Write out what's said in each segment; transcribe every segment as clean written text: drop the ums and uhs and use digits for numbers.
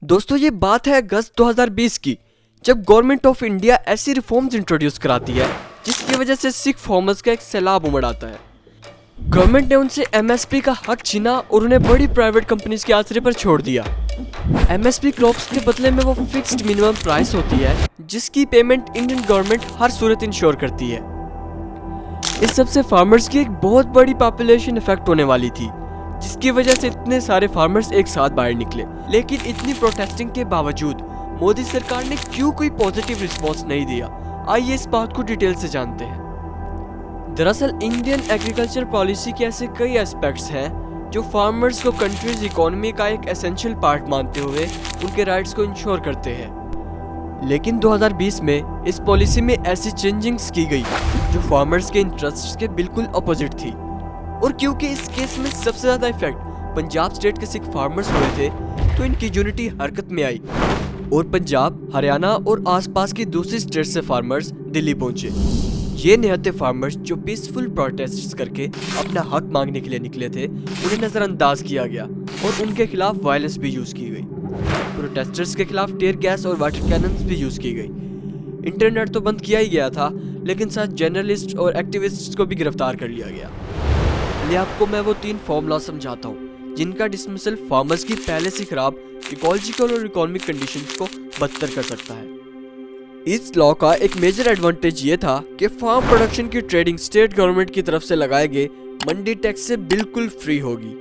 दोस्तों ये बात है अगस्त 2020 की, जब गवर्नमेंट ऑफ इंडिया ऐसी रिफॉर्म्स इंट्रोड्यूस कराती है जिसकी वजह से सिख फार्मर्स का एक सैलाब उमड़ आता है। गवर्नमेंट ने उनसे एमएसपी का हक छीना और उन्हें बड़ी प्राइवेट कंपनीज के आसरे पर छोड़ दिया। एमएसपी क्रॉप्स के बदले में वो फिक्स्ड मिनिमम प्राइस होती है जिसकी पेमेंट इंडियन गवर्नमेंट हर सूरत इंश्योर करती है। इस सबसे फार्मर्स की एक बहुत बड़ी पॉपुलेशन इफेक्ट होने वाली थी, जिसकी वजह से इतने सारे फार्मर्स एक साथ बाहर निकले। लेकिन इतनी प्रोटेस्टिंग के बावजूद मोदी सरकार ने क्यों कोई पॉजिटिव रिस्पॉन्स नहीं दिया, आइए इस बात को डिटेल से जानते हैं। दरअसल इंडियन एग्रीकल्चर पॉलिसी के ऐसे कई एस्पेक्ट्स हैं जो फार्मर्स को कंट्रीज इकोनॉमी का एक एसेंशियल पार्ट मानते हुए उनके राइट्स को इंश्योर करते हैं। लेकिन 2020 में इस पॉलिसी में ऐसी चेंजिंग्स की गई जो फार्मर्स के इंटरेस्ट्स के बिल्कुल अपोजिट थी। और क्योंकि इस केस में सबसे ज्यादा इफेक्ट पंजाब स्टेट के सिख फार्मर्स हुए थे, तो इनकी यूनिटी हरकत में आई और पंजाब, हरियाणा और आसपास की दूसरी स्टेट से फार्मर्स दिल्ली पहुंचे। ये निहत्थे फार्मर्स जो पीसफुल प्रोटेस्ट करके अपना हक मांगने के लिए निकले थे, उन्हें नजरअंदाज किया गया और उनके खिलाफ वायलेंस भी यूज की गई। प्रोटेस्टर्स के खिलाफ टीयर गैस और वाटर कैनन्स भी यूज की गई। इंटरनेट तो बंद किया ही गया था, लेकिन साथ जर्नलिस्ट और एक्टिविस्ट्स को भी गिरफ्तार कर लिया गया। चलिए आपको मैं वो 3 फॉर्मूला समझाता हूँ जिनका डिसमिसल फार्मर्स की पहले से खराब इकोलॉजिकल और इकोनॉमिक कंडीशंस को बदतर कर सकता है। इस लॉ का एक मेजर एडवांटेज ये था कि फार्म प्रोडक्शन की ट्रेडिंग स्टेट गवर्नमेंट की तरफ से लगाए गए मंडी टैक्स से बिल्कुल फ्री होगी।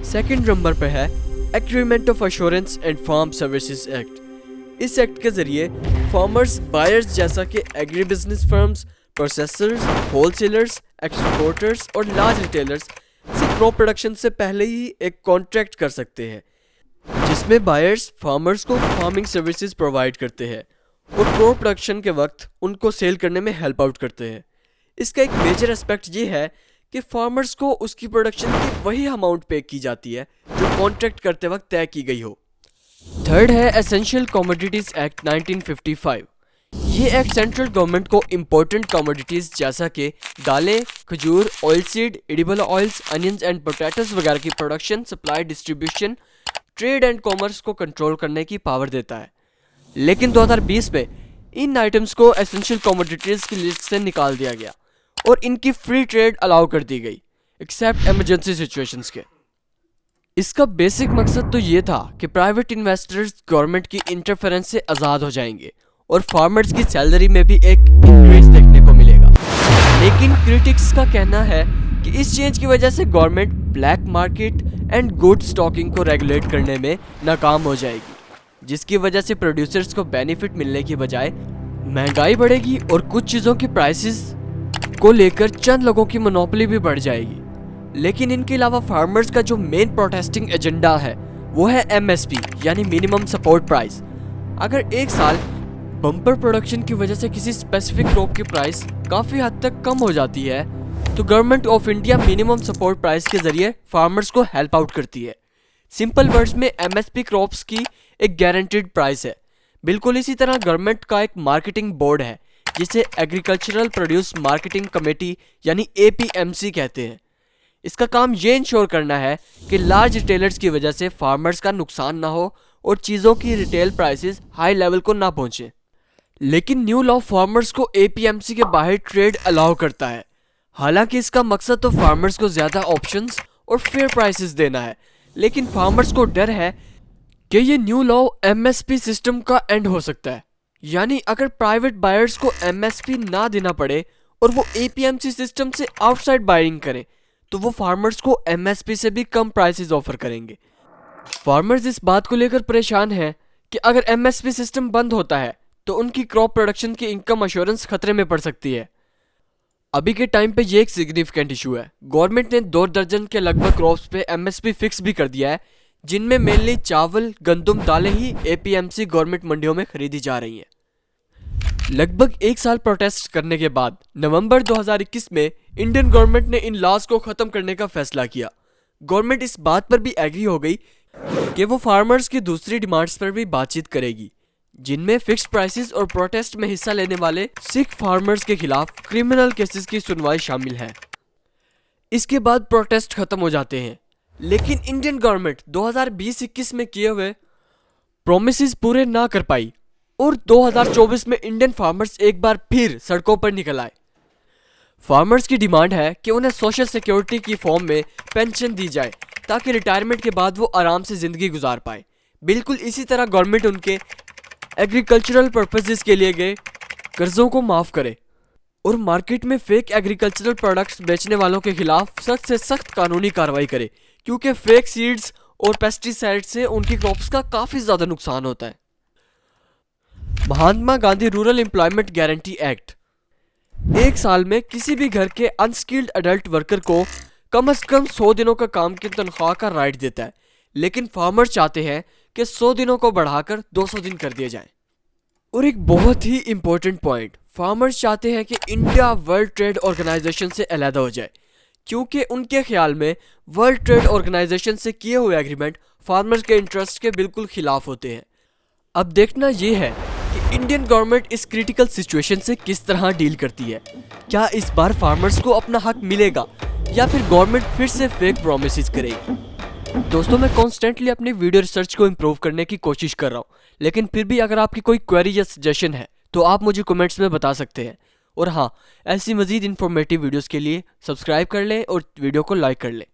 सेकंड नंबर पे है agreement of assurance and farm services act. इस एक्ट के जरिए फार्मर्स बायर्स जैसा कि agri business firms, processors, wholesalers, exporters और लार्ज रिटेलर्स से क्रॉप प्रोडक्शन से पहले ही एक कॉन्ट्रैक्ट कर सकते हैं, जिसमें बायर्स फार्मर्स को फार्मिंग सर्विसेज प्रोवाइड करते हैं और क्रॉप प्रोडक्शन के वक्त उनको सेल करने में हेल्प आउट करते हैं। इसका एक मेजर एस्पेक्ट ये है कि फार्मर्स को उसकी प्रोडक्शन की वही अमाउंट पे की जाती है जो कॉन्ट्रैक्ट करते वक्त तय की गई हो। थर्ड है एसेंशियल कमोडिटीज एक्ट 1955। ये एक्ट सेंट्रल गवर्नमेंट को इम्पोर्टेंट कमोडिटीज जैसा कि दालें, खजूर, oil seed, edible oils, onions and potatoes वगैरह की production, supply, distribution, trade and commerce को कंट्रोल करने की पावर देता है। लेकिन 2020 में इन आइटम्स को एसेंशियल कमोडिटीज की लिस्ट से निकाल दिया गया और इनकी फ्री ट्रेड अलाउ कर दी गई एक्सेप्ट इमरजेंसी सिचुएशंस के। इसका बेसिक मकसद तो ये था कि प्राइवेट इन्वेस्टर्स गवर्नमेंट की इंटरफेरेंस से आज़ाद हो जाएंगे और फार्मर्स की सैलरी में भी एक इंक्रीज देखने को मिलेगा। लेकिन क्रिटिक्स का कहना है कि इस चेंज की वजह से government black market and good stocking को रेगुलेट करने में नाकाम हो जाएगी, जिसकी वजह से प्रोड्यूसर्स को बेनिफिट मिलने की बजाय महंगाई बढ़ेगी और कुछ चीज़ों की प्राइसेस को लेकर चंद लोगों की मोनोपोली भी बढ़ जाएगी। लेकिन इनके अलावा फार्मर्स का जो मेन प्रोटेस्टिंग एजेंडा है वो है एमएसपी यानी मिनिमम सपोर्ट प्राइस। अगर एक साल बम्पर प्रोडक्शन की वजह से किसी स्पेसिफिक क्रॉप की प्राइस काफ़ी हद तक कम हो जाती है, तो government of India minimum support price के जरिए फार्मर्स को हेल्प आउट करती है। सिंपल वर्ड्स में एमएसपी क्रॉप्स की एक गारंटीड प्राइस है। बिल्कुल इसी तरह गवर्नमेंट का एक मार्केटिंग बोर्ड है जिसे एग्रीकल्चरल प्रोड्यूस मार्केटिंग कमेटी यानी एपीएमसी कहते हैं। इसका काम ये इंश्योर करना है कि लार्ज रिटेलर्स की वजह से फार्मर्स का नुकसान ना हो और चीज़ों की रिटेल प्राइसेस हाई लेवल को ना पहुंचे। लेकिन न्यू लॉ फार्मर्स को एपीएमसी के बाहर ट्रेड अलाउ करता है। हालांकि इसका मकसद तो फार्मर्स को ज़्यादा ऑप्शंस और फेयर प्राइसेस देना है, लेकिन फार्मर्स को डर है कि ये न्यू लॉ एमएसपी सिस्टम का एंड हो सकता है। यानी अगर प्राइवेट बायर्स को एमएसपी ना देना पड़े और वो एपीएमसी सिस्टम से आउटसाइड बाइंग करें, तो वो फार्मर्स को एमएसपी से भी कम प्राइसेस ऑफर करेंगे। फार्मर्स इस बात को लेकर परेशान हैं कि अगर एमएसपी सिस्टम बंद होता है तो उनकी क्रॉप प्रोडक्शन की इनकम अश्योरेंस खतरे में पड़ सकती है। अभी के टाइम पे ये एक सिग्निफिकेंट इशू है। गवर्नमेंट ने 2 दर्जन के लगभग क्रॉप्स पे एमएसपी फिक्स भी कर दिया है, जिनमें मेनली चावल, गंदम, दालें ही एपीएमसी गवर्नमेंट मंडियों में खरीदी जा रही हैं। लगभग 1 साल प्रोटेस्ट करने के बाद नवंबर 2021 में इंडियन गवर्नमेंट ने इन लॉज को खत्म करने का फैसला किया। गवर्नमेंट इस बात पर भी एग्री हो गई कि वो फार्मर्स की दूसरी डिमांड्स पर भी बातचीत करेगी, जिनमें फिक्स्ड प्राइसेस और प्रोटेस्ट में हिस्सा लेने वाले सिख फार्मर्स के खिलाफ क्रिमिनल केसेस की सुनवाई शामिल है। इसके बाद प्रोटेस्ट खत्म हो जाते हैं, लेकिन इंडियन गवर्नमेंट 2020-21 में किए हुए प्रोमिसेस पूरे ना कर पाई और 2024 में इंडियन फार्मर्स एक बार फिर सड़कों पर निकल आए। फार्मर्स की डिमांड है कि उन्हें सोशल सिक्योरिटी की फॉर्म में पेंशन दी जाए ताकि रिटायरमेंट के बाद वो आराम से ज़िंदगी गुजार पाए। बिल्कुल इसी तरह गवर्नमेंट उनके एग्रीकल्चरल पर्पसेस के लिए गए कर्जों को माफ़ करे और मार्केट में फेक एग्रीकल्चरल प्रोडक्ट्स बेचने वालों के खिलाफ सख्त से सख्त कानूनी कार्रवाई करे, क्योंकि फेक सीड्स और पेस्टिसाइड से उनकी क्रॉप्स का काफ़ी ज़्यादा नुकसान होता है। Mahatma Gandhi rural employment guarantee act 1 साल में किसी भी घर के अनस्किल्ड अडल्ट वर्कर को कम से कम 100 दिनों का काम की तनख्वाह का राइट देता है, लेकिन फार्मर चाहते हैं कि 100 दिनों को बढ़ाकर 200 दिन कर दिए जाए। और एक बहुत ही इंपॉर्टेंट पॉइंट, फार्मर्स चाहते हैं कि इंडिया वर्ल्ड ट्रेड ऑर्गेनाइजेशन से अलग हो जाए, क्योंकि उनके ख्याल में वर्ल्ड ट्रेड ऑर्गेनाइजेशन से किए हुए एग्रीमेंट फार्मर्स के इंटरेस्ट के बिल्कुल खिलाफ होते हैं। अब देखना ये है कि इंडियन गवर्नमेंट इस क्रिटिकल सिचुएशन से किस तरह डील करती है। क्या इस बार फार्मर्स को अपना हक मिलेगा या फिर गवर्नमेंट फिर से फेक प्रोमिसेस करेगी? दोस्तों, मैं कॉन्स्टेंटली अपनी वीडियो रिसर्च को इम्प्रूव करने की कोशिश कर रहा हूँ, लेकिन फिर भी अगर आपकी कोई क्वेरी या सजेशन है तो आप मुझे कमेंट्स में बता सकते हैं। और हाँ, ऐसी मज़ीद इन्फॉर्मेटिव वीडियोस के लिए सब्सक्राइब कर लें और वीडियो को लाइक कर लें।